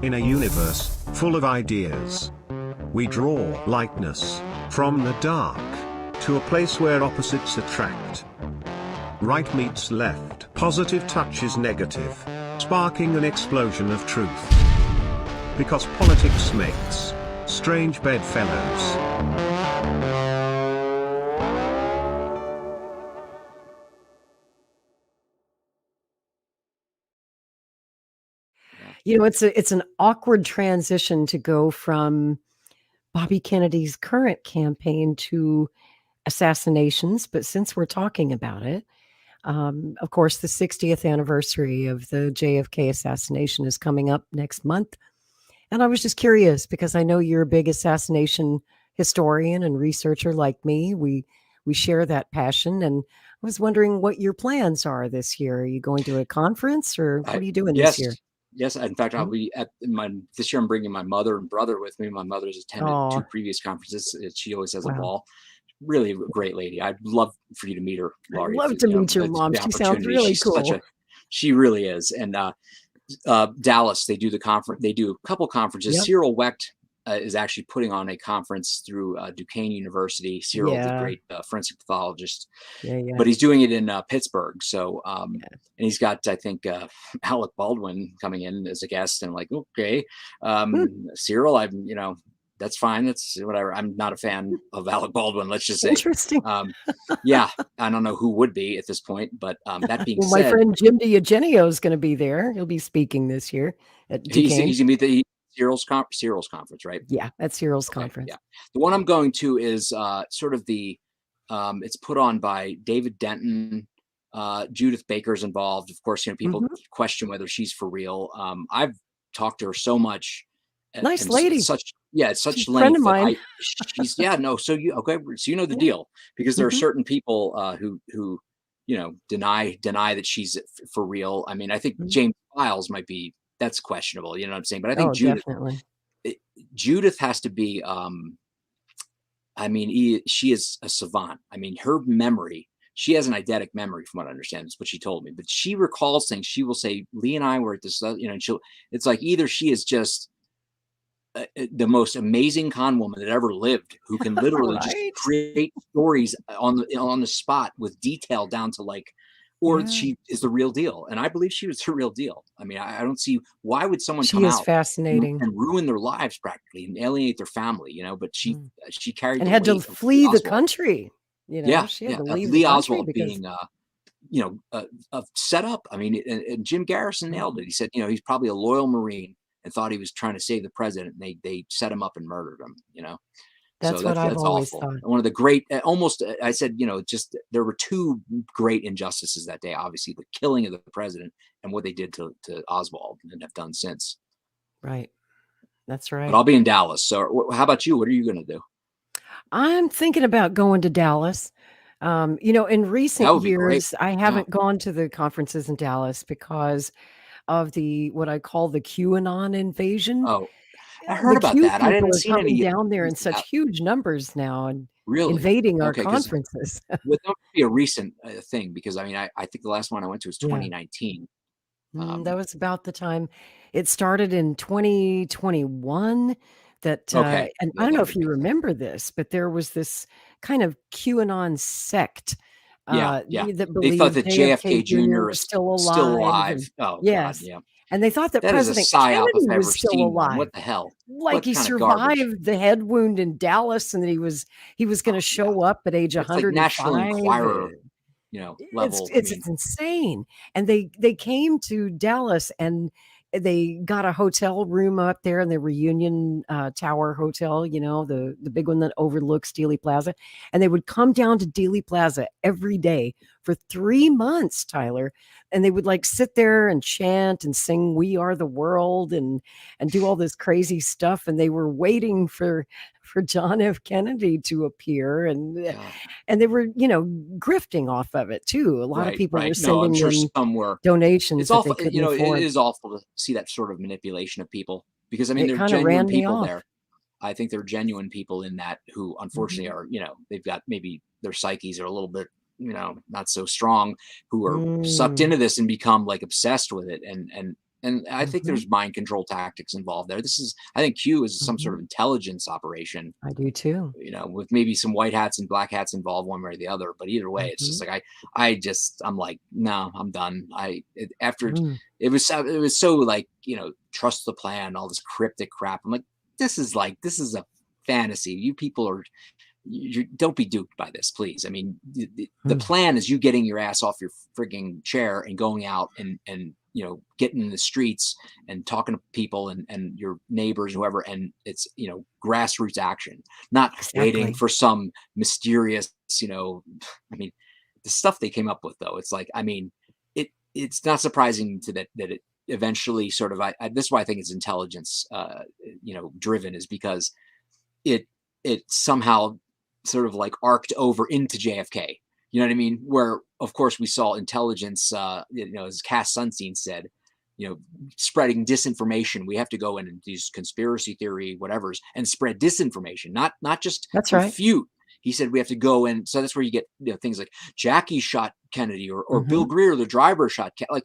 In a universe full of ideas, we draw lightness from the dark to a place where opposites attract. Right meets left, positive touches negative, sparking an explosion of truth. Because politics makes strange bedfellows. You know, it's an awkward transition to go from Bobby Kennedy's current campaign to assassinations, but since we're talking about it, of course, the 60th anniversary of the JFK assassination is coming up next month. And I was just curious because I know you're a big assassination historian and researcher like me. We share that passion, and I was wondering what your plans are this year. Are you going to a conference, or what are you doing this year? Yes. In fact, I'll be at this year. I'm bringing my mother and brother with me. My mother's attended 2 previous conferences. She always has a ball. Really a great lady. I'd love for you to meet her, Laurie. I'd love to meet your mom. She sounds really cool. She really is. And Dallas, they do the conference. They do a couple conferences. Yep. Cyril Wecht is actually putting on a conference through Duquesne University. Cyril, the great forensic pathologist, but he's doing it in Pittsburgh. So, and he's got, I think, Alec Baldwin coming in as a guest. And I'm like, okay, Cyril, that's fine. That's whatever. I'm not a fan of Alec Baldwin. Let's just say. Interesting. I don't know who would be at this point, but that being said, my friend Jim DiEugenio is going to be there. He'll be speaking this year at Duquesne. He's going to be at Cyril's conference, right? Yeah, that's Cyril's conference. Yeah, the one I'm going to is sort of the. It's put on by David Denton. Judith Baker's involved. Of course, people question whether she's for real. I've talked to her so much. Nice lady. Such length. Friend of mine. So you know the deal, because there are certain people who deny that she's for real. I mean, I think James Files might be, that's questionable. You know what I'm saying? But I think Judith has to be. She is a savant. I mean, her memory. She has an eidetic memory, from what I understand. That's what she told me. But she recalls things. She will say, "Lee and I were at this." And it's like either she is just the most amazing con woman that ever lived, who can literally just create stories on the spot with detail down to or she is the real deal. And I believe she was the real deal. I mean, I don't see why would someone come out fascinating and ruin their lives practically and alienate their family, but she carried and had to flee the country. She had to leave Lee the Oswald because... being set up. I mean, and Jim Garrison nailed it. He said, he's probably a loyal Marine and thought he was trying to save the president. And they set him up and murdered him, That's what I've always thought. One of the great, I said, just there were 2 great injustices that day. Obviously, the killing of the president and what they did to Oswald and have done since. Right. That's right. But I'll be in Dallas. So how about you? What are you going to do? I'm thinking about going to Dallas. In recent years, I haven't gone to the conferences in Dallas because of what I call the QAnon invasion. Oh, I heard about that. I didn't see any down there in such huge numbers now and invading our conferences. Well, that would be a recent thing, because I think the last one I went to was 2019. That was about the time it started in 2021. And I don't know if you remember this, but there was this kind of QAnon sect. That they thought that JFK Jr. was still alive. Yes. God, yeah. And they thought that President Kennedy was still alive. What the hell? Like he survived the head wound in Dallas, and that he was going to show up at age 105. Like National Enquirer, level. It's insane. And they came to Dallas, and they got a hotel room up there in the Reunion Tower Hotel, the big one that overlooks Dealey Plaza. And they would come down to Dealey Plaza every day for 3 months, Tyler. And they would sit there and chant and sing "We Are the World" and do all this crazy stuff. And they were waiting for John F. Kennedy to appear. And they were, grifting off of it too. A lot of people were sending them donations. It's awful. It is awful to see that sort of manipulation of people, because they're genuine people there. I think they're genuine people in that, who unfortunately are, they've got, maybe their psyches are a little bit, not so strong, who are sucked into this and become obsessed with it. And And I think there's mind control tactics involved there. I think Q is some sort of intelligence operation. I do too. With maybe some white hats and black hats involved one way or the other. But either way, it's just like I'm like, no, I'm done. It was so like, trust the plan, all this cryptic crap. I'm like, this is a fantasy. You people you don't be duped by this, please. I mean, the plan is you getting your ass off your frigging chair and going out and getting in the streets and talking to people and your neighbors, whoever. And it's, grassroots action, not waiting for some mysterious, I mean, the stuff they came up with though, it's like, I mean, it's not surprising that it eventually sort of, this is why I think it's intelligence, driven, is because it somehow sort of like arced over into JFK. You know what I mean? Where, of course, we saw intelligence, as Cass Sunstein said, spreading disinformation. We have to go in and these conspiracy theory, whatever's, and spread disinformation, not just refute. He said we have to go in. So that's where you get things like Jackie shot Kennedy or Bill Greer, the driver, shot Kennedy. Like,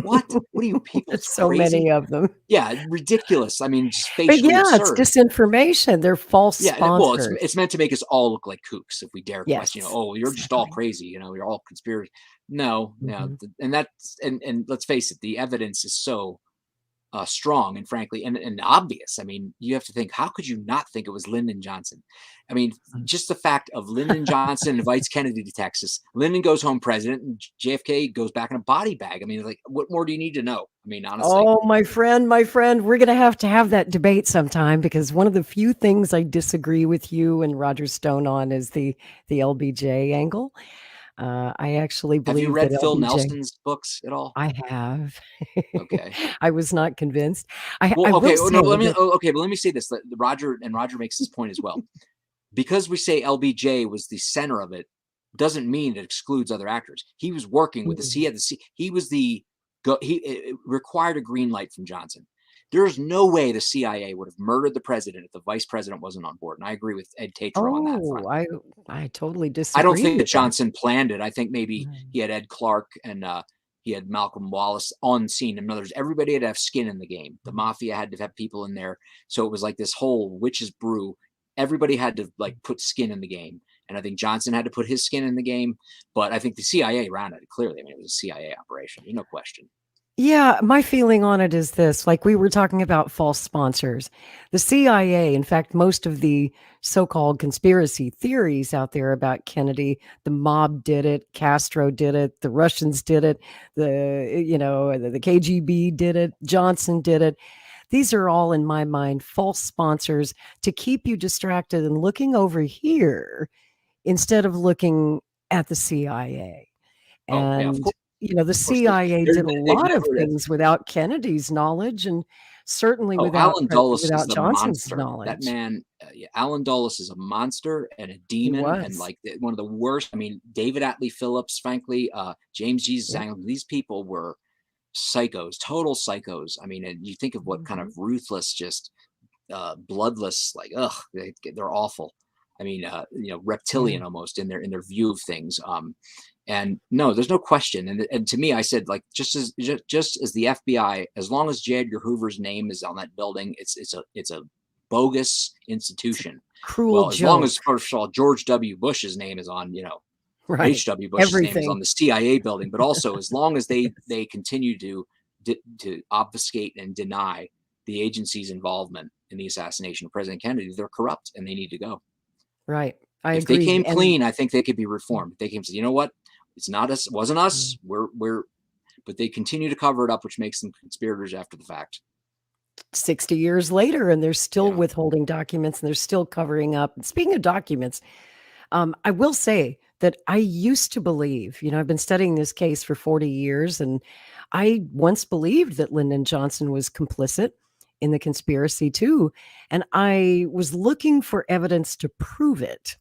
what? What are you people? There's so many of them. Yeah, ridiculous. I mean, just facially absurd. It's disinformation. They're false sponsors. Well, it's meant to make us all look like kooks if we dare question. You're just all crazy. You're all conspiracy. No, and that's and let's face it, the evidence is so strong and frankly and obvious. I mean, you have to think, how could you not think it was Lyndon Johnson? I mean, just the fact of Lyndon Johnson invites Kennedy to Texas, Lyndon goes home president, and JFK goes back in a body bag. I mean, like, what more do you need to know? I mean, honestly. Oh, my friend, we're going to have that debate sometime, because one of the few things I disagree with you and Roger Stone on is the LBJ angle. I actually believe. Have you read Phil LBJ, Nelson's books at all? I have. Okay. I was not convinced. But let me say this. Roger makes this point as well. Because we say LBJ was the center of it, doesn't mean it excludes other actors. He was working with it required a green light from Johnson. There's no way the CIA would have murdered the president if the vice president wasn't on board. And I agree with Ed Tatro on that front. I totally disagree. I don't think that Johnson planned it. I think maybe he had Ed Clark and he had Malcolm Wallace on scene. In other words, everybody had to have skin in the game. The mafia had to have people in there. So it was like this whole witch's brew. Everybody had to like put skin in the game. And I think Johnson had to put his skin in the game. But I think the CIA ran it clearly. I mean, it was a CIA operation. There's no question. Yeah, my feeling on it is this, like we were talking about false sponsors. The CIA, in fact, most of the so-called conspiracy theories out there about Kennedy, the mob did it, Castro did it, the Russians did it, the KGB did it, Johnson did it. These are all, in my mind, false sponsors to keep you distracted and looking over here instead of looking at the CIA. And of course. The CIA did a lot of things without Kennedy's knowledge, and certainly without Johnson's knowledge. That man, Alan Dulles, is a monster and a demon, and like one of the worst. I mean, David Atlee Phillips, frankly, James Jesus Angleton, these people were psychos, total psychos. I mean, and you think of what kind of ruthless, just bloodless, like, they're awful. I mean, reptilian almost in their view of things. And no, there's no question. And to me, I said, like, just as the FBI, as long as J. Edgar Hoover's name is on that building, it's a bogus institution. Cruel joke. As long as, first of all, George W. Bush's name is on, H.W. Bush's name is on the CIA building, but also as long as they continue to obfuscate and deny the agency's involvement in the assassination of President Kennedy, they're corrupt and they need to go. Right. If they came clean, I think they could be reformed. They came and said, you know what? It's not us. It wasn't us. But they continue to cover it up, which makes them conspirators after the fact. 60 years later, and they're still withholding documents, and they're still covering up. And speaking of documents, I will say that I used to believe, I've been studying this case for 40 years, and I once believed that Lyndon Johnson was complicit in the conspiracy too. And I was looking for evidence to prove it.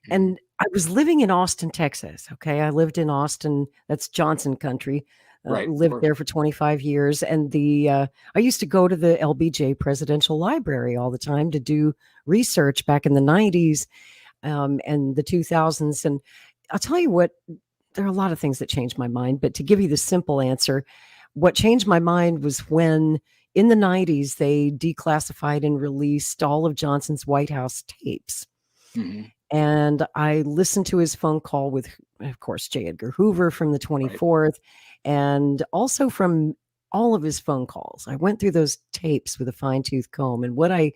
And I was living in Austin, Texas. Okay. I lived in Austin. That's Johnson country. Lived there for 25 years. And I used to go to the LBJ Presidential Library all the time to do research back in the 90s and the 2000s. And I'll tell you what, there are a lot of things that changed my mind. But to give you the simple answer, what changed my mind was when in the 90s they declassified and released all of Johnson's White House tapes. Mm-hmm. And I listened to his phone call with, of course, J. Edgar Hoover from the 24th, and also from all of his phone calls. I went through those tapes with a fine-tooth comb, and what I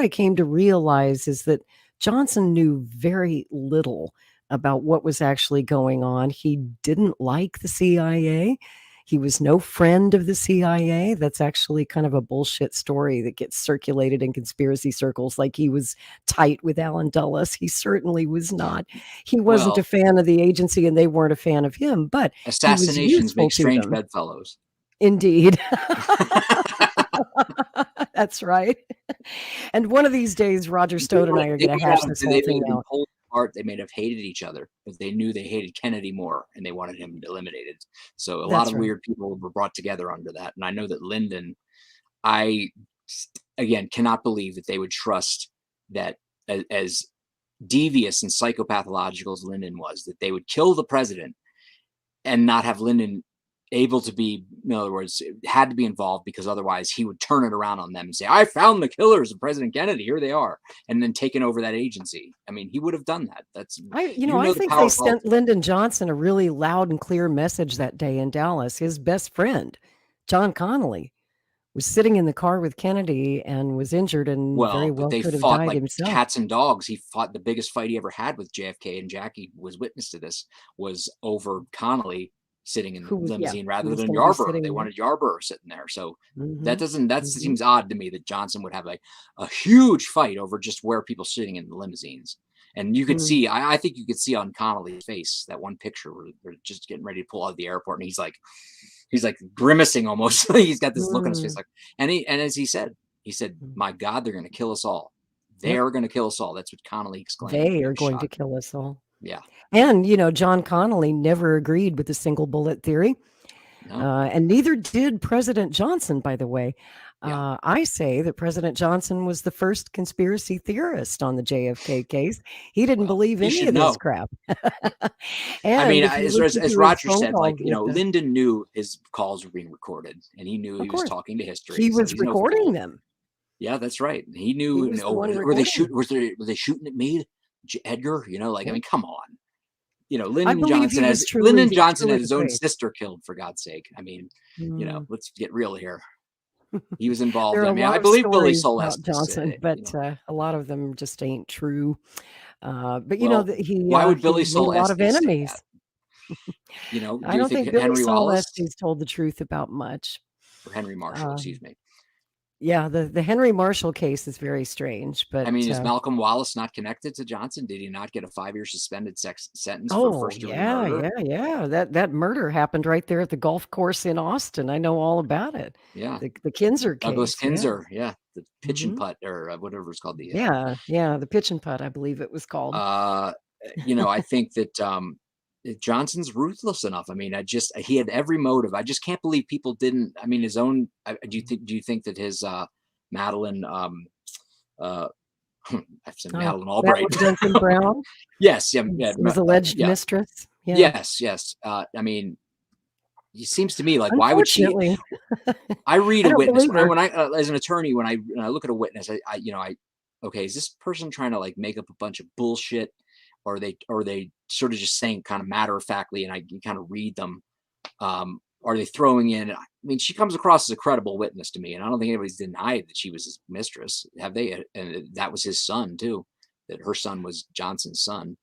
came to realize is that Johnson knew very little about what was actually going on. He didn't like the CIA. He was no friend of the CIA. That's actually kind of a bullshit story that gets circulated in conspiracy circles, like he was tight with Allen Dulles. He certainly was not. He wasn't a fan of the agency, and they weren't a fan of him, but assassinations make strange bedfellows. Indeed. That's right. And one of these days, Roger Stone and I are going to hash this whole thing out. They may have hated each other, but they knew they hated Kennedy more, and they wanted him eliminated. So a lot of weird people were brought together under that. And I know that Lyndon, I again cannot believe that they would trust that, as devious and psychopathological as Lyndon was, that they would kill the president and not have Lyndon able to be, in other words, had to be involved, because otherwise he would turn it around on them and say, I found the killers of President Kennedy, here they are, and then taken over that agency. I mean, he would have done that. That's, I think they sent Lyndon Johnson a really loud and clear message that day in Dallas. His best friend, John Connally, was sitting in the car with Kennedy and was injured, and very well they could have fought died like himself. Cats and dogs. He fought the biggest fight he ever had with JFK, and Jackie was witness to this, was over Connally sitting in the limousine rather than Yarborough. They wanted Yarborough sitting there. So that seems odd to me, that Johnson would have a huge fight over just where people sitting in the limousines. And you could see, I think you could see on Connally's face that one picture where they're just getting ready to pull out of the airport, and he's like grimacing almost. He's got this look on his face, like, and as he said, my God, they're going to kill us all. They are going to kill us all. That's what Connally exclaimed. They are going to kill us all. Yeah. And, John Connally never agreed with the single bullet theory. No. And neither did President Johnson, by the way. Yeah. I say that President Johnson was the first conspiracy theorist on the JFK case. He didn't believe any of this crap. I mean, as Roger said, Lyndon knew his calls were being recorded, and he knew he was talking to history. He was recording them. Yeah, that's right. He knew. Were they shooting at me, Edgar? I mean, come on. Lyndon Johnson had his own sister killed, for God's sake. I mean, let's get real here. He was involved. I mean, I believe Billy Soul Johnson, but a lot of them just ain't true. But why would Billy Soul a lot of enemies? I don't think Billy Soul told the truth about much. Or Henry Marshall, excuse me. Yeah, the Henry Marshall case is very strange, but I mean, is Malcolm Wallace not connected to Johnson? Did he not get a 5-year suspended sentence for first-degree murder? Yeah. That murder happened right there at the golf course in Austin. I know all about it. Yeah, the Kinzer case. Douglas Kinzer. Yeah, the pitch and putt, or whatever it's called. The pitch and putt, I believe it was called. I think that Johnson's ruthless enough. I mean, he had every motive. I just can't believe people didn't. I mean, his own. Do you think that his Madeline, I've said Madeline Albright, Duncan Brown? Yes, his alleged mistress. Yeah. Yes. I mean, it seems to me like, why would she? I read a witness when I as an attorney, when I look at a witness, okay, is this person trying to make up a bunch of bullshit? Or are they sort of just saying kind of matter of factly, and I can kind of read them? Are they throwing in? I mean, she comes across as a credible witness to me, and I don't think anybody's denied that she was his mistress. Have they? And that was his son too. That her son was Johnson's son.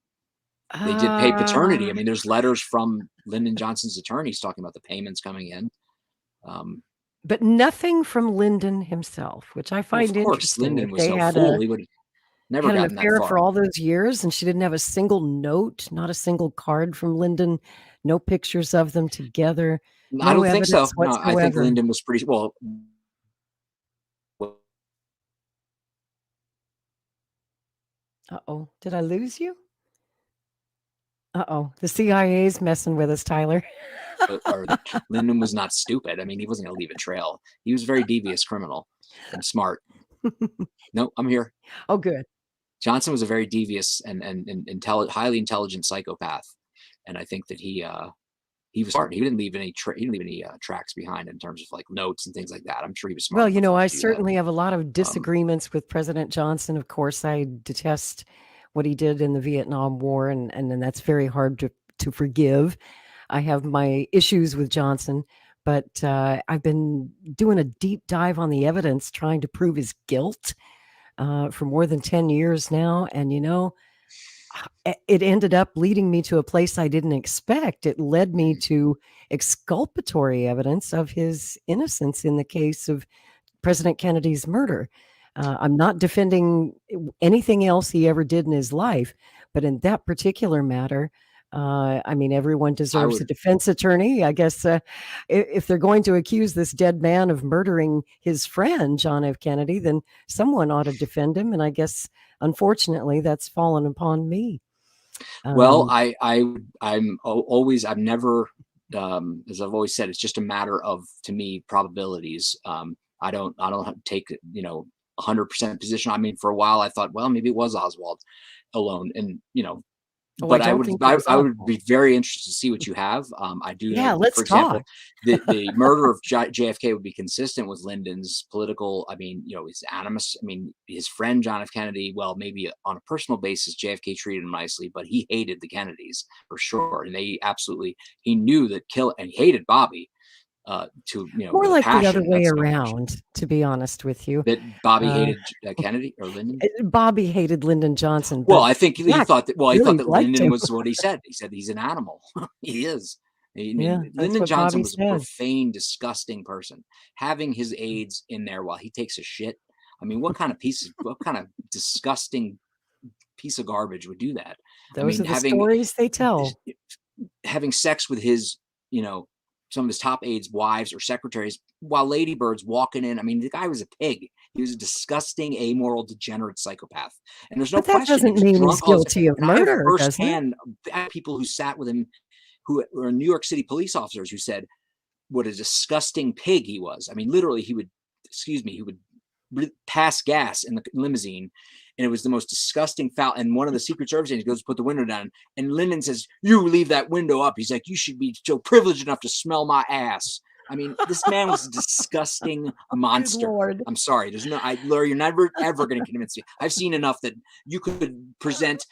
They did pay paternity. I mean, there's letters from Lyndon Johnson's attorneys talking about the payments coming in. But nothing from Lyndon himself, which I find interesting. Of course, Lyndon was so full. He would never had gotten an affair that far. For all those years, and she didn't have a single note, not a single card from Lyndon, no pictures of them together. I don't think so. No, I think Lyndon was pretty well. Uh-oh, did I lose you? Uh-oh, the CIA's messing with us, Tyler. Lyndon was not stupid. I mean, he wasn't going to leave a trail. He was a very devious criminal and smart. No, I'm here. Oh, good. Johnson was a very devious and highly intelligent psychopath, and I think that he he was smart. He didn't leave any tracks behind in terms of like notes and things like that. I'm sure he was smart. Well, you know, enough I to do that. certainly have a lot of disagreements with President Johnson. Of course, I detest what he did in the Vietnam War, and then that's very hard to forgive. I have my issues with Johnson, but I've been doing a deep dive on the evidence, trying to prove his guilt for more than 10 years now. And, you know, it ended up leading me to a place I didn't expect. It led me to exculpatory evidence of his innocence in the case of President Kennedy's murder. I'm not defending anything else he ever did in his life, but in that particular matter, I mean, everyone deserves a defense attorney. I guess if they're going to accuse this dead man of murdering his friend, John F. Kennedy, then someone ought to defend him. And I guess, unfortunately, that's fallen upon me. Well, I'm never, as I've always said, it's just a matter of, to me, probabilities. I don't take, 100% position. I mean, for a while I thought, well, maybe it was Oswald alone, and but I would be very interested to see what you have. I do. Yeah, know, let's for example, talk. the murder of JFK would be consistent with Lyndon's political. I mean, his animus. I mean, his friend John F. Kennedy. Well, maybe on a personal basis, JFK treated him nicely, but he hated the Kennedys for sure, and he knew that and he hated Bobby. More like the other way around, to be honest with you. That Bobby hated Kennedy or Lyndon? Bobby hated Lyndon Johnson. Well, I think he thought that. Well, he thought that Lyndon him. was what he said. He said he's an animal. He is. Lyndon Johnson was a profane, disgusting person. Having his aides in there while he takes a shit. I mean, what kind of disgusting piece of garbage would do that? Those are the stories they tell. Having sex with his, some of his top aides' wives or secretaries while Ladybird's walking in. I mean, the guy was a pig. He was a disgusting, amoral, degenerate psychopath. And there's no question. That doesn't mean he's guilty of murder, does it? People who sat with him, who were New York City police officers, who said what a disgusting pig he was. I mean, literally, he would pass gas in the limousine, and it was the most disgusting foul. And one of the Secret Service agents goes to put the window down, and Lyndon says, "You leave that window up." He's like, "You should be so privileged enough to smell my ass." I mean, this man was a disgusting monster. I'm sorry. Laura, you're never ever going to convince me. I've seen enough that you could present.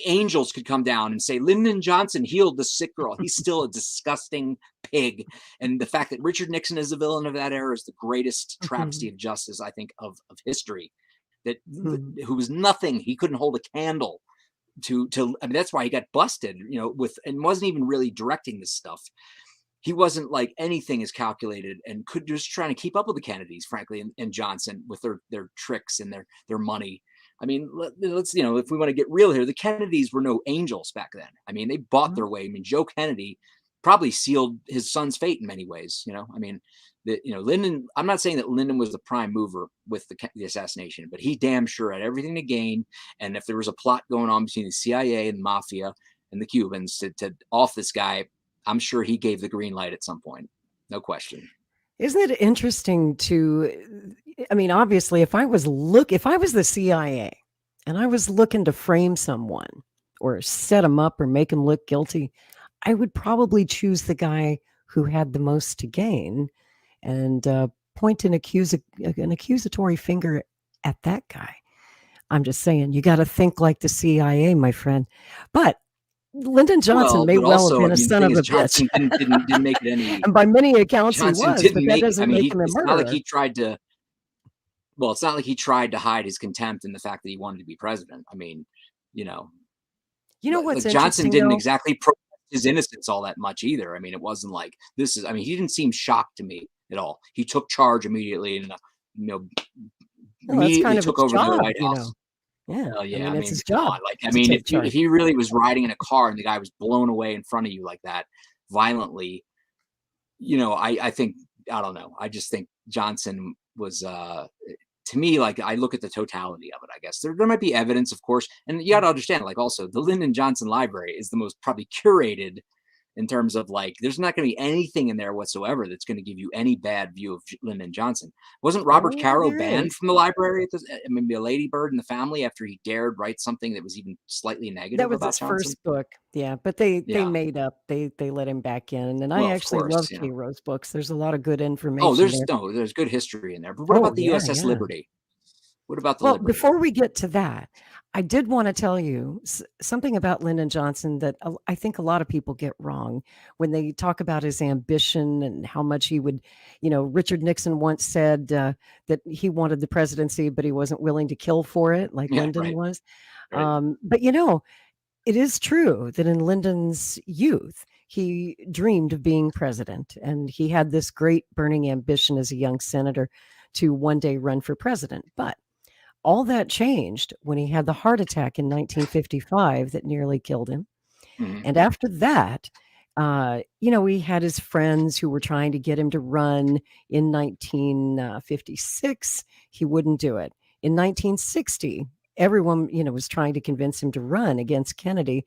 Angels could come down and say Lyndon Johnson healed the sick girl. He's still a disgusting pig. And the fact that Richard Nixon is the villain of that era is the greatest travesty of justice, I think, of history. Who was nothing. He couldn't hold a candle to. I mean, that's why he got busted. And wasn't even really directing this stuff. He wasn't like anything as calculated, and could just trying to keep up with the Kennedys, frankly, and Johnson with their tricks and their money. I mean, let's, if we want to get real here, the Kennedys were no angels back then. I mean, they bought their way. I mean, Joe Kennedy probably sealed his son's fate in many ways. I mean, Lyndon, I'm not saying that Lyndon was the prime mover with the assassination, but he damn sure had everything to gain. And if there was a plot going on between the CIA and the mafia and the Cubans to off this guy, I'm sure he gave the green light at some point. No question. Isn't it interesting I mean, obviously, if I was the CIA and I was looking to frame someone or set him up or make him look guilty, I would probably choose the guy who had the most to gain and point an accusatory finger at that guy. I'm just saying, you got to think like the CIA, my friend. But Lyndon Johnson may well have been a son of a Johnson bitch. didn't make it any. And by many accounts, Johnson he was, didn't but that doesn't make him a It's murderer. not like he tried to. Well, it's not like he tried to hide his contempt in the fact that he wanted to be president. I mean, what's Johnson didn't though? exactly protest his innocence all that much either. I mean, it wasn't like this is. I mean, he didn't seem shocked to me at all. He took charge immediately, and immediately took over the White House. Yeah, yeah. I mean, it's his job. If he really was riding in a car and the guy was blown away in front of you like that violently, I think, I don't know. I just think Johnson was, to me, like, I look at the totality of it, I guess. There might be evidence, of course. And you got to understand, like, also, the Lyndon Johnson Library is the most probably curated in terms of like, there's not going to be anything in there whatsoever that's going to give you any bad view of Lyndon Johnson. Wasn't Robert Oh, Caro there banned is. from the library? I mean, a Ladybird in the Family after he dared write something that was even slightly That negative was about his Johnson? first book. Yeah, but they Yeah. made up. They let him back in, and I Well, of actually love course, yeah. Caro's books. There's a lot of good Oh, information there. there's good history in there. But what Oh, about the yeah, USS yeah. Liberty? What about the Well, Liberty? before we get to that, I did want to tell you something about Lyndon Johnson that I think a lot of people get wrong when they talk about his ambition and how much he would, Richard Nixon once said that he wanted the presidency, but he wasn't willing to kill for it, like Yeah, Lyndon right. was. Right. But it is true that in Lyndon's youth, he dreamed of being president, and he had this great burning ambition as a young senator to one day run for president. But all that changed when he had the heart attack in 1955 that nearly killed him. Mhm. And after that, he had his friends who were trying to get him to run in 1956. He wouldn't do it. In 1960, everyone, was trying to convince him to run against Kennedy.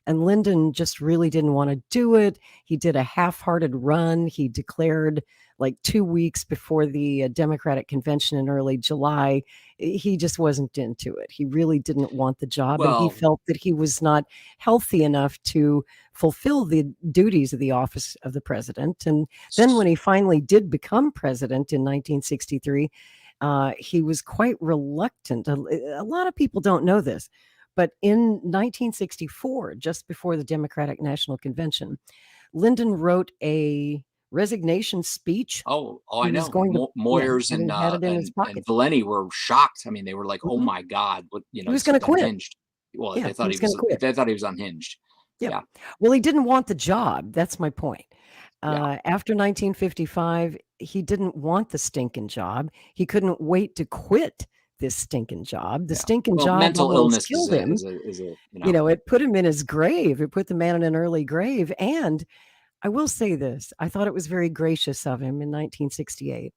And Lyndon just really didn't want to do it. He did a half-hearted run. He declared like 2 weeks before the Democratic convention in early July, he just wasn't into it. He really didn't want the job, and he Well, felt that he was not healthy enough to fulfill the duties of the office of the president. And then when he finally did become president in 1963, he was quite reluctant. A lot of people don't know this, but in 1964, just before the Democratic National Convention, Lyndon wrote a resignation speech. I He was know. going to, Moyers and and he had it in his and pocket. Valeni were shocked. I mean, they were like, "Oh Mhm. my God!" What He was going to quit. unhinged. Well, Yeah, he was going to quit. they thought he was unhinged. Yep. Yeah, Well, he didn't want the job. That's my point. yeah, After 1955, he didn't want the stinking job. He couldn't wait to quit this stinking job. The yeah. stinking Well, job mental almost illness killed him. is a It put him in his grave. It put the man in an early grave. And I will say this, I thought it was very gracious of him in 1968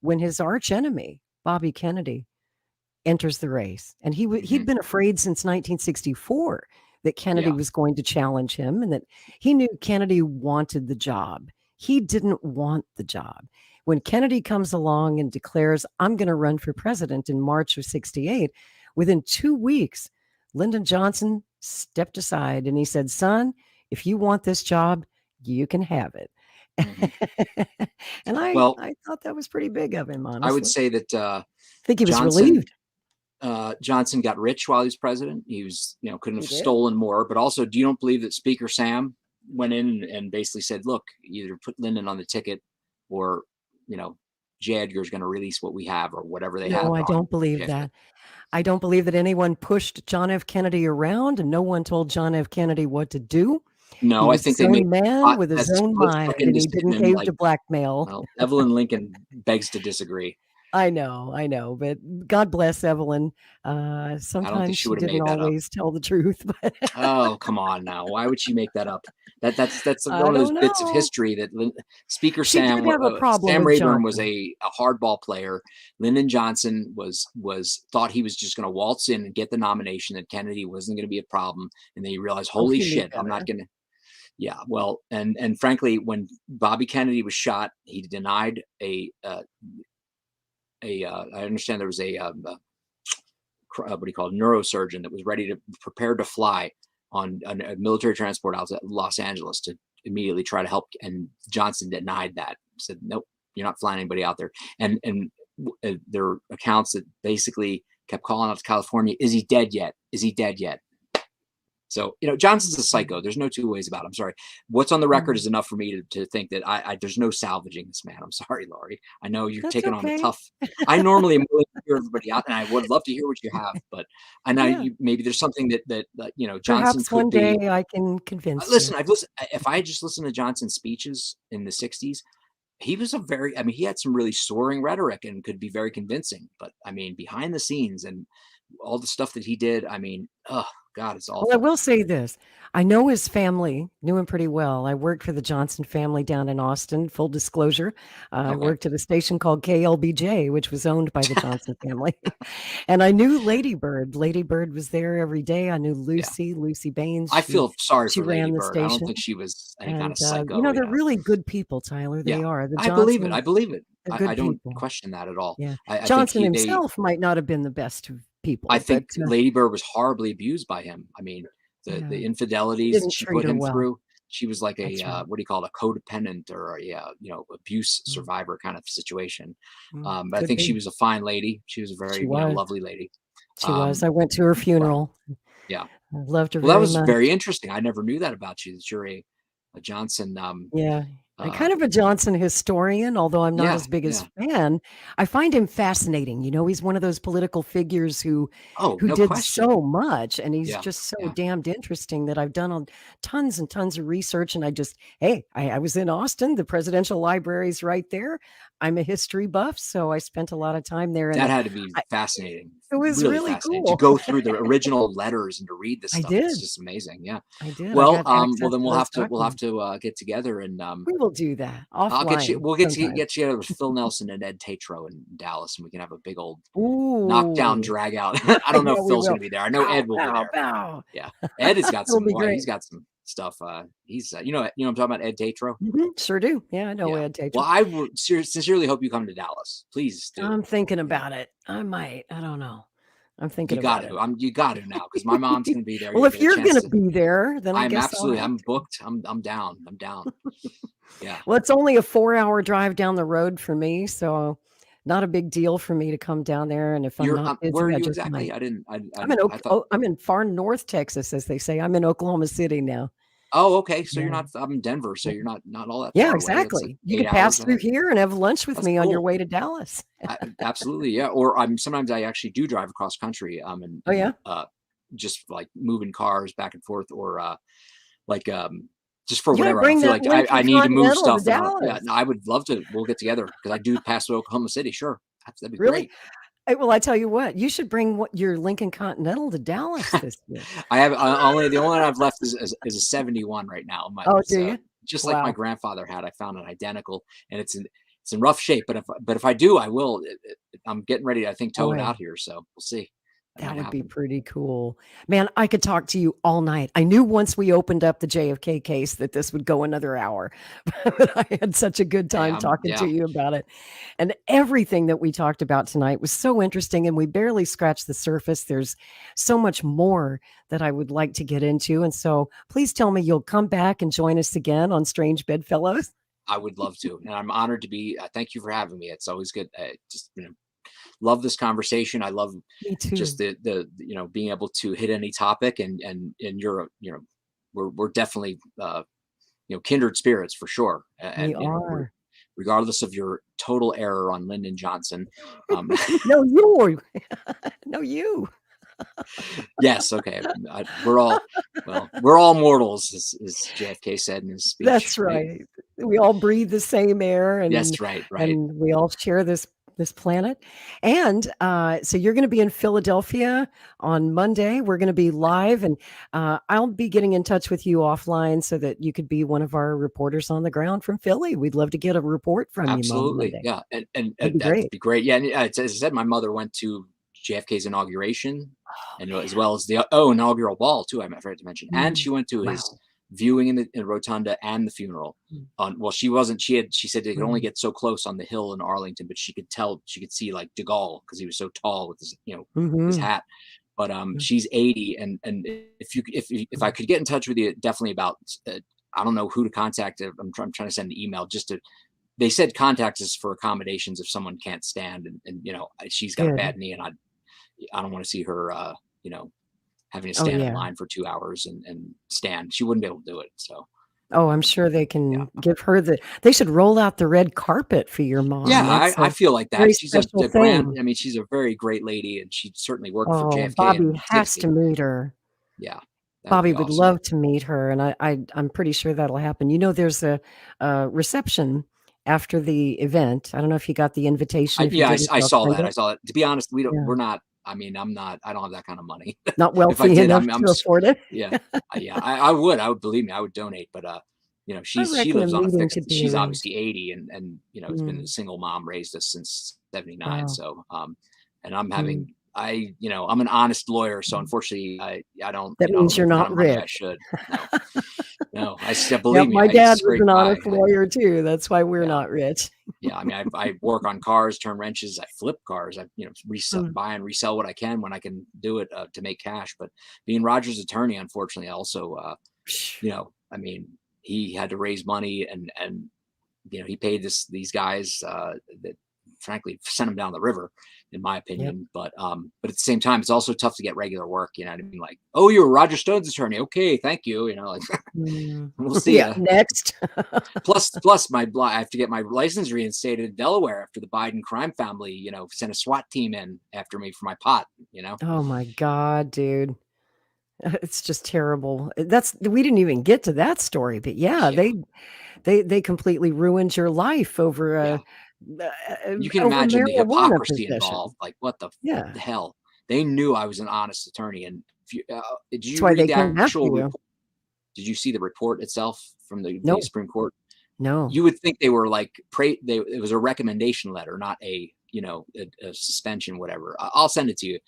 when his arch enemy, Bobby Kennedy, enters the race. And he'd Mhm. been afraid since 1964 that Kennedy Yeah. was going to challenge him, and that he knew Kennedy wanted the job. He didn't want the job. When Kennedy comes along and declares, I'm going to run for president in March of 68, within 2 weeks, Lyndon Johnson stepped aside and he said, son, if you want this job, you can have it. Mhm. And I Well, thought that was pretty big of him, I would honestly. say that I think he was Johnson relieved. Johnson got rich while he was president. He was, couldn't He have did. stolen more. But also, do you don't believe that Speaker Sam went in and basically said, "Look, either put Lyndon on the ticket, or J. Edgar's going to release what we have, or whatever they had No, I on don't believe JFK." that. I don't believe that anyone pushed John F. Kennedy around, and no one told John F. Kennedy what to do. He No, I was think his they made own man with a his own mind, split-second and he didn't decision. cave Like, to blackmail. well, Evelyn Lincoln begs to disagree. I know, but God bless Evelyn. I don't think Sometimes she she would have didn't made that up. always tell the truth, but Oh, come on now. Why would she make that up? That's I one of those don't bits of know. history that Speaker She did have a problem Sam with Rayburn was Johnson. a hardball player. Lyndon Johnson thought he was just going to waltz in and get the nomination, that Kennedy wasn't going to be a problem, and then he realized, Oh, holy he knew shit, I'm not better. going to. Yeah, well, and frankly, when Bobby Kennedy was shot, he denied I understand there was what do you call it, neurosurgeon that was ready to prepare to fly on a military transport out of Los Angeles to immediately try to help, and Johnson denied that. Said, nope, you're not flying anybody out there. And there are accounts that basically kept calling out to California, is he dead yet? Is he dead yet? So, Johnson's a psycho. There's no two ways about it. I'm sorry. What's on the record is enough for me to think that there's no salvaging this man. I'm sorry, Laurie. I know you're That's taking on the okay. tough. I normally am willing to hear everybody out, and I would love to hear what you have, but I know Yeah. maybe there's something that Johnson Perhaps could one be. day I can convince you. Listen, I've listened. If I just listened to Johnson's speeches in the '60s, he was he had some really soaring rhetoric and could be very convincing. But I mean, behind the scenes and all the stuff that he did, I mean, God, it's Well, I awful. will say this. I know his family, knew him pretty well. I worked for the Johnson family down in Austin. Full disclosure, I Okay. worked at a station called KLBJ, which was owned by the Johnson family. And I knew Lady Bird. Lady Bird was there every day. I knew Yeah. Lucy Baines. I feel sorry She for Lady ran the Bird. I don't station. think she was any kind And, of psycho. you know, they're really good people, Tyler. They Yeah, are. The I believe it. Johnson, I believe it. they're I good don't people. question that at all. Yeah. I think Johnson they. himself might not have been the best of I people, think but Lady Bird was horribly abused by him. I mean, the yeah, infidelities that didn't she treat put her him well. through. She was like That's a right. what do you call it, a codependent or a abuse Mm, survivor kind of situation. But I could think she be. was a fine lady. She was a She very was. lovely lady. She was. Um, I went to her but funeral. yeah, I loved her well, that very was much. very interesting. I never knew that about you. That you're a Johnson. Yeah. I'm Uh, kind of a Johnson historian, although I'm not yeah, as big as yeah. fan. I find him fascinating. You know, he's one of those political figures who Oh, no did question. so much, and he's Yeah, just so yeah. damned interesting that I've done tons and tons of research. And I was in Austin. The presidential library's right there. I'm a history buff, so I spent a lot of time there. That had to be I, fascinating, it was really really fascinating to cool. go through the original letters and to read this I stuff. It's did. just amazing. Yeah. I did. I Well, got well, access then to those we'll have documents. to get together and We will do that I'll get you. offline We'll sometime. get together with Phil Nelson and Ed Tatro in Dallas, and we can have a big old knockdown Ooh. drag out. I don't know Yeah, if we Phil's will. going to be there. I know Bow, Ed will be bow, there. bow. Yeah, Ed has got It'll some. be great. He's got some stuff. He's I'm talking about Ed Tatro. Sure do. Yeah, I know Yeah. Ed Well, Tatro. I would sincerely hope you come to Dallas. Please do. I'm thinking You know. about it. I might. I don't know. I'm thinking You got about it. to. You got to now because my mom's going to be there. Well, You'll if get a you're chance gonna to. be there, then I I'm guess I'll absolutely. have I'm to. booked. I'm down. I'm down. Yeah. Well, it's only a 4-hour drive down the road for me, so not a big deal for me to come down there. And if I'm You're. not Where are busy, I you just exactly? might. I didn't. I thought. I'm in far north Texas, as they say. I'm in Oklahoma City now. Oh, okay. So you're Yeah. not. I'm in Denver, so you're not all that Yeah, far away. That's like exactly. You 8 could pass hours, I through think. here and have lunch with That's me on your cool. way to Dallas. Absolutely, yeah. Or I'm sometimes I actually do drive across country, Oh yeah. just like moving cars back and forth, or like just for You gotta whatever. I don't bring feel that like I Lincoln need to move Continental to stuff, and yeah, Dallas. no, I would love to. We'll get together because I do pass through Oklahoma City. Sure, that'd be Really? great. Well, I tell you what, you should bring your Lincoln Continental to Dallas this year. I have the only one I've left is a 71 right now. Oh, It's do you? just like my Wow. grandfather had. I found an identical, and it's in rough shape. But if I do, I will. I'm getting ready to, I think, tow it Boy, out here. So we'll see. That that might would be happen. pretty cool. Man, I could talk to you all night. I knew once we opened up the JFK case that this would go another hour. But I had such a good Hey, time talking to yeah. you about it. And everything that we talked about tonight was so interesting, and we barely scratched the surface. There's so much more that I would like to get into. And so please tell me you'll come back and join us again on Strange Bedfellows. I would love to, and I'm honored to be. Thank you for having me. It's always good. Just love this conversation. I love Me just too. the being able to hit any topic, and you're we're definitely kindred spirits for sure, We and are. regardless of your total error on Lyndon Johnson. No, you. No, you. Yes, okay. We're all mortals, as JFK said in his speech. That's right. We all breathe the same air, Yes, right. and we all share this planet. And so you're going to be in Philadelphia on Monday. We're going to be live, and I'll be getting in touch with you offline so that you could be one of our reporters on the ground from Philly. We'd love to get a report from you on Absolutely, Monday. yeah, and That'd be that'd great. be great. Yeah, and as I said, my mother went to JFK's inauguration, and as well as the inaugural ball too. I forgot to mention, and she went to his Wow. viewing in the rotunda and the funeral. She wasn't. She said they could only get so close on the hill in Arlington, but she could see like De Gaulle because he was so tall with his his hat. But she's 80, and if I could get in touch with you, definitely about. I don't know who to contact. I'm trying to send an email just to. They said contact us for accommodations if someone can't stand, and she's got a bad knee, and I don't want to see her having to stand in line for 2 hours and stand. She wouldn't be able to do it. So I'm sure they can give her they should roll out the red carpet for your mom. yeah, That's I feel like very that. She's a special grand. thing. I mean, she's a very great lady, and she certainly worked for Oh, JFK Bobby and has to Dixie. meet her. Yeah, that would Bobby be would awesome. love to meet her, and I'm pretty sure that'll happen. There's a reception after the event. I don't know if you got the invitation. If you Yeah, didn't, I I'll saw send that. I it. saw it. To be honest, Yeah. we're not I mean, I don't have that kind of money. Not If I wealthy did, enough to afford it. yeah, I would, believe me, I would donate, but, you know, I she reckon a lives on a meeting fixed, could be she's arranged. obviously 80 and, you know, has been a Mm, single mom, raised us since 79. wow. So, and I'm Mm. having, you know, I'm an honest lawyer. So unfortunately, I don't, That you know, I means don't you're make the kind not of money I rich. should. No, no, I still, Yep, believe me, my I dad was scrape an by. honest lawyer too. That's why we're Yeah. not rich. Yeah, I mean, I work on cars, turn wrenches, I flip cars, I, you know, resell, Mm. buy and resell what I can when I can do it, to make cash. But being Roger's attorney, unfortunately, also, you know, I mean, he had to raise money and you know, he paid these guys, that frankly sent him down the river, in my Yep. opinion. But at the same time, it's also tough to get regular work. You know what I mean? Like, oh, you're Roger Stone's attorney. Okay, thank you. You know, like Mm. we'll see Yeah, ya. next. Plus I have to get my license reinstated in Delaware after the Biden crime family, you know, sent a SWAT team in after me for my pot, you know? Oh my God, dude. It's just terrible. We didn't even get to that story, but yeah, Yeah, they completely ruined your life yeah. You can over imagine the marijuana hypocrisy possession. involved. Like, what Yeah. the hell? They knew I was an honest attorney. And if you, did That's you why read they the came after actual you. report? Did you see the report itself from the No, Supreme Court? no. You would think they were like, it was a recommendation letter, not a, you know, a suspension, whatever. I'll send it to you.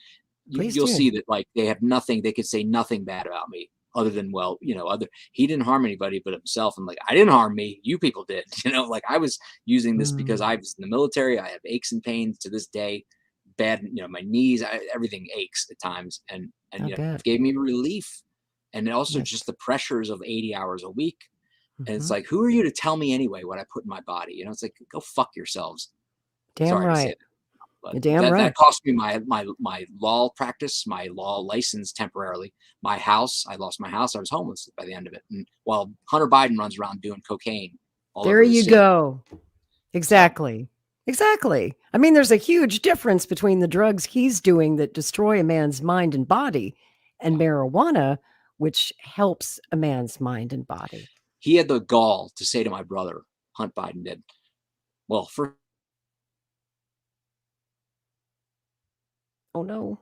Please You'll do. see that like they have nothing, they could say nothing bad about me other than, well, you know, he didn't harm anybody but himself. And like, I didn't harm me, you people did. You know, like I was using this because Mm, I was in the military. I have aches and pains to this day, bad, you know, my knees, everything aches at times, and I you know, bet. it gave me relief. And also Yes. just the pressures of 80 hours a week. And it's Mhm. like, who are you to tell me anyway what I put in my body? You know, it's like, go fuck yourselves. Damn Sorry to say right. that, but You're damn that right. cost me my law practice, my law license temporarily, my house. I lost my house. I was homeless by the end of it. And while Hunter Biden runs around doing cocaine all There over the you city. go. So Exactly. Exactly. I mean, there's a huge difference between the drugs he's doing that destroy a man's mind and body and yeah, marijuana, which helps a man's mind and body. he had the gall to say to my brother, Hunt Biden did, well, first, Oh no.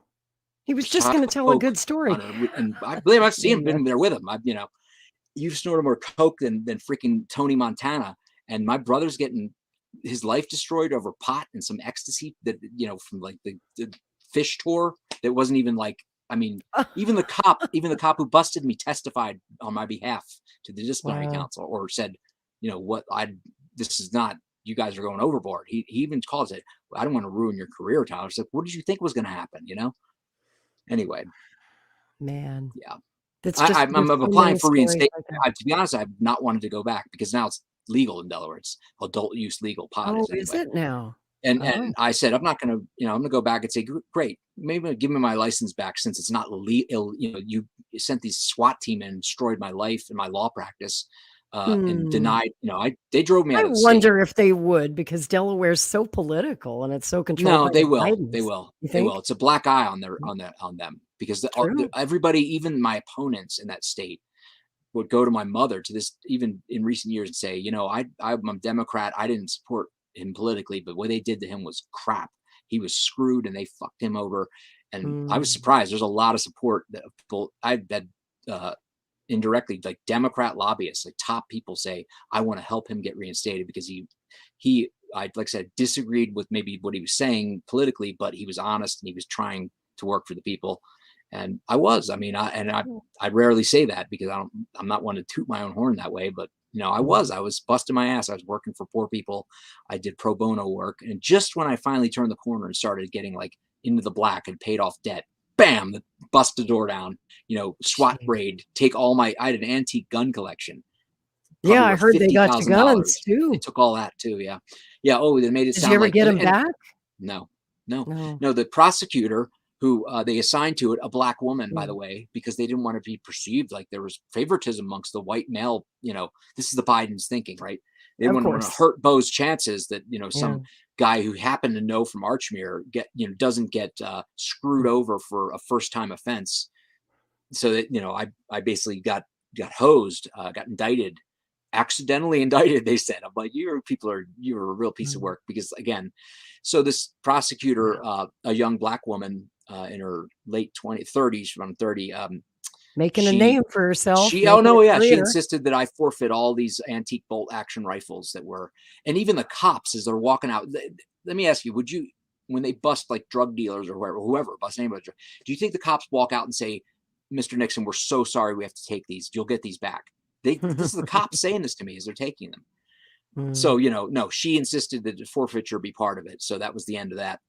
He was just have going to tell a coke, good story. Hunter. And I believe I've seen him, Yeah. been there with him. You know, you've snorted more coke than freaking Tony Montana. And my brother's getting his life destroyed over pot and some ecstasy that, you know, from like the fish tour that wasn't even like, I mean, even the cop who busted me testified on my behalf to the disciplinary Wow. council, or said, you know, this is not, you guys are going overboard. He even calls it, I don't want to ruin your career, Tyler. It's like, what did you think was going to happen? You know? Anyway, Man. yeah. That's just I'm there's so applying many for stories reinstatement. like that. To be honest, I've not wanted to go back because now it's legal in Delaware. It's adult use legal, pot Oh, is is anyway. it now? And Oh. I said, I'm not going to, you know, I'm going to go back and say, great, maybe give me my license back since it's not legal. You know, you sent these SWAT team in and destroyed my life and my law practice, and Hmm. denied, you know, they drove me I out of the state. wonder if they would because Delaware's so political and it's so controlled No, by they the will. They Bidens. will. You They will. think? It's a black eye on Mm, on them because true. everybody, even my opponents in that state, would go to my mother to this, even in recent years, and say, you know, I'm a Democrat. I didn't support him politically, but what they did to him was crap. He was screwed and they fucked him over. And I was Mm, surprised. There's a lot of support that people I've had, uh, indirectly, like Democrat lobbyists, like top people say, I want to help him get reinstated because I, like I said, disagreed with maybe what he was saying politically, but he was honest and he was trying to work for the people. And I mean, I rarely say that because I'm not one to toot my own horn that way, but you know, mm. I was busting my ass. I was working for poor people. I did pro bono work. And just when I finally turned the corner and started getting like into the black and paid off debt, bam, bust the door down, you know, SWAT Jeez. raid, I had an antique gun collection, Yeah, probably I worth heard they got your guns $50,000. They too. took all that too. Yeah. Yeah. Oh, they made it Did you sound ever like, get them and back? no, no, No. no. The prosecutor who they assigned to it, a black woman, by the Mm. way, because they didn't want to be perceived like there was favoritism amongst the white male. You know, this is the Biden's thinking, right? They Of didn't want to course. hurt Bo's chances that, you know, Yeah. some guy who happened to know from Archmere doesn't get screwed over for a first time offense. So that, you know, I basically got hosed, got indicted, accidentally indicted, they said. I'm like, you're a real piece of Mm. work because again, so this prosecutor, Wow. a young black woman, in her late 30s, from 30. Making a name for herself. She insisted that I forfeit all these antique bolt action rifles that were, and even the cops as they're walking out. Let me ask you, would you, when they bust like drug dealers or whoever bust anybody, do you think the cops walk out and say, Mr. Nixon, we're so sorry, we have to take these, you'll get these back? This is the cops saying this to me as they're taking them. So, no, she insisted that the forfeiture be part of it. So that was the end of that.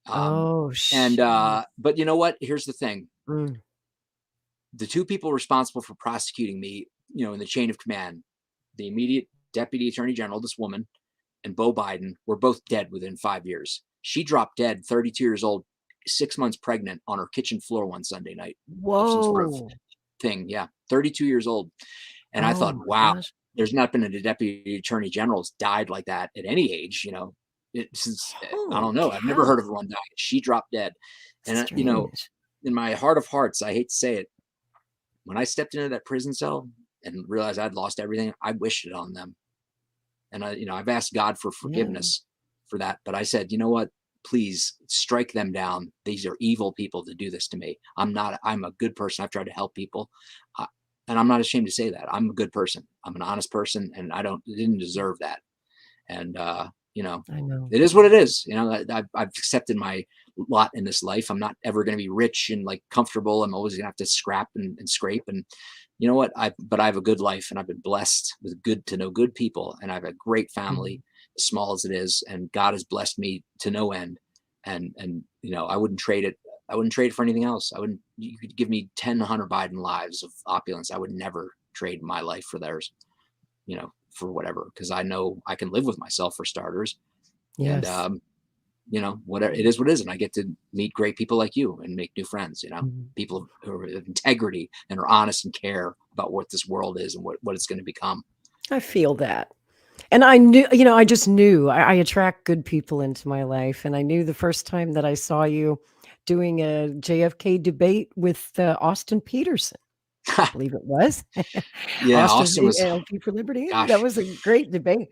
But you know what? Here's the thing. The two people responsible for prosecuting me, in the chain of command, the immediate deputy attorney general, this woman, and Beau Biden, were both dead within 5 years. She dropped dead, 32 years old, 6 months pregnant, on her kitchen floor one Sunday night. Whoa. Some sort of thing. Yeah. 32 years old. And I thought, wow, gosh, there's not been a deputy attorney general that's died like that at any age. I don't know. I've never heard of one die. She dropped dead. And, in my heart of hearts, I hate to say it, when I stepped into that prison cell and realized I'd lost everything, I wished it on them. And I've asked God for forgiveness for that. But I said, you know what? Please strike them down. These are evil people to do this to me. I'm a good person. I've tried to help people. And I'm not ashamed to say that. I'm a good person. I'm an honest person, and didn't deserve that. And, I know it is what it is. I've accepted my lot in this life. I'm not ever going to be rich and like comfortable. I'm always gonna have to scrap and scrape. And you know what? But I have a good life, and I've been blessed with good people, and I have a great family, as small as it is, and God has blessed me to no end. And I wouldn't trade it. I wouldn't trade it for anything else. You could give me 10 Hunter Biden lives of opulence. I would never trade my life for theirs, for whatever, because I know I can live with myself, for starters. Yes. And, whatever it is, what it is. And I get to meet great people like you and make new friends, people who are of integrity and are honest and care about what this world is and what it's going to become. I feel that. And I knew, I just knew I attract good people into my life. And I knew the first time that I saw you doing a JFK debate with Austin Peterson. I believe it was. Yeah, Austin was LP for Liberty. Gosh. That was a great debate.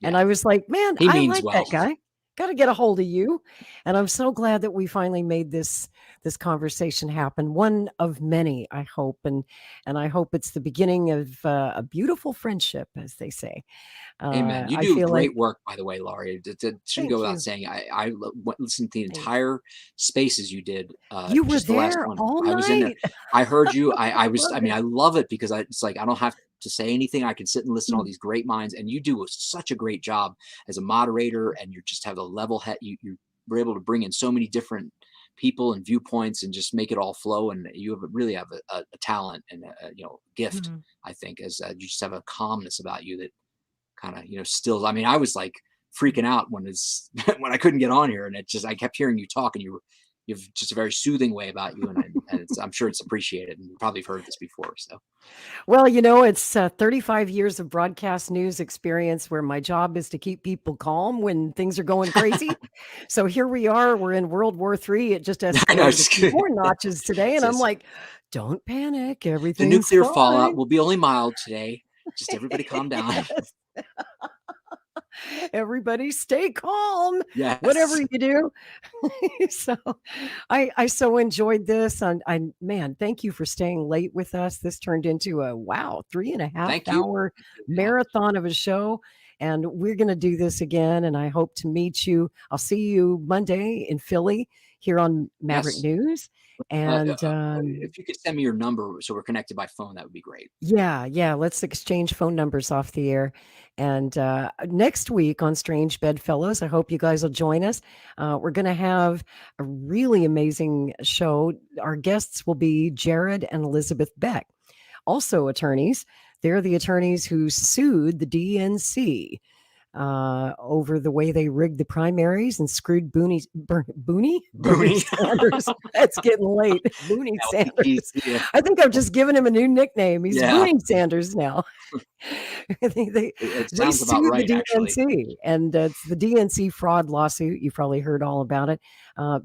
Yeah. And I was like, man, I like that guy. Got to get a hold of you. And I'm so glad that we finally made this conversation happen. One of many, I hope. And I hope it's the beginning of a beautiful friendship, as they say. Amen. You do great work, by the way, Laurie. It shouldn't go without saying. I listened to the entire spaces you did. You were there all night. I was in there. I heard you. I love it because it's like I don't have to say anything. I can sit and listen to all these great minds, and you do such a great job as a moderator, and you just have a level head. You were able to bring in so many different people and viewpoints and just make it all flow. And you really have a talent and a gift. I think as you just have a calmness about you that kind of still. I mean, I was like freaking out when I couldn't get on here, and I kept hearing you talk, and you have just a very soothing way about you, and I'm sure it's appreciated, and you probably have heard this before. So, well, it's 35 years of broadcast news experience where my job is to keep people calm when things are going crazy. So here we are, we're in World War III. It just escalated 4 notches today, and I'm like, don't panic, everything's the nuclear fine. Fallout will be only mild today. Just everybody calm down. Yes. Everybody stay calm. Yes. Whatever you do. So I so enjoyed this. And man, thank you for staying late with us. This turned into a 3.5 hour marathon of a show. And we're going to do this again. And I hope to meet you. I'll see you Monday in Philly here on Maverick News. And if you could send me your number so we're connected by phone, that would be great. Yeah. Let's exchange phone numbers off the air. And next week on Strange Bedfellows, I hope you guys will join us. We're going to have a really amazing show. Our guests will be Jared and Elizabeth Beck, also attorneys. They're the attorneys who sued the DNC over the way they rigged the primaries and screwed Booney Sanders. It's getting late. Booney Sanders. Yeah. I think I've just given him a new nickname. He's Booney Sanders now. they sued the DNC, actually. And it's the DNC fraud lawsuit. You've probably heard all about it.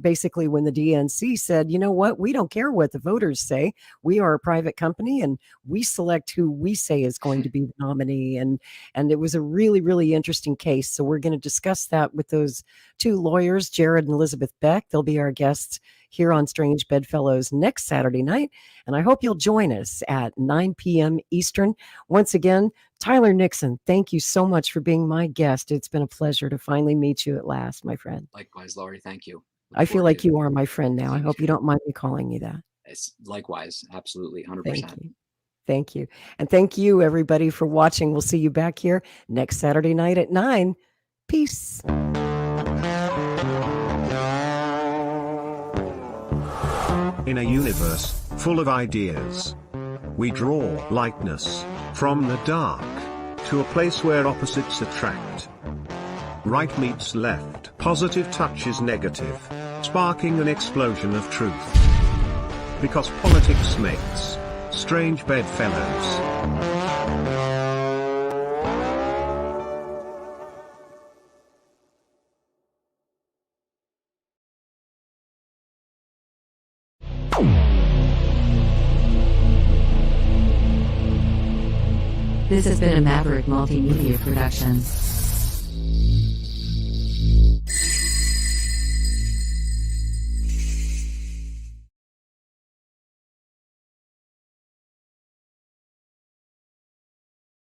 Basically, when the DNC said, you know what, we don't care what the voters say. We are a private company, and we select who we say is going to be the nominee. And it was a really, really interesting case. So we're going to discuss that with those 2 lawyers, Jared and Elizabeth Beck. They'll be our guests here on Strange Bedfellows next Saturday night. And I hope you'll join us at 9 p.m. Eastern. Once again, Tyler Nixon, thank you so much for being my guest. It's been a pleasure to finally meet you at last, my friend. Likewise, Laurie. Thank you. I feel like you are my friend now. I hope you don't mind me calling you that. It's likewise. Absolutely. 100%. Thank you. Thank you. And thank you, everybody, for watching. We'll see you back here next Saturday night at 9. Peace. In a universe full of ideas, we draw lightness from the dark to a place where opposites attract. Right meets left, positive touches negative, sparking an explosion of truth. Because politics makes strange bedfellows. This has been a Maverick Multimedia production.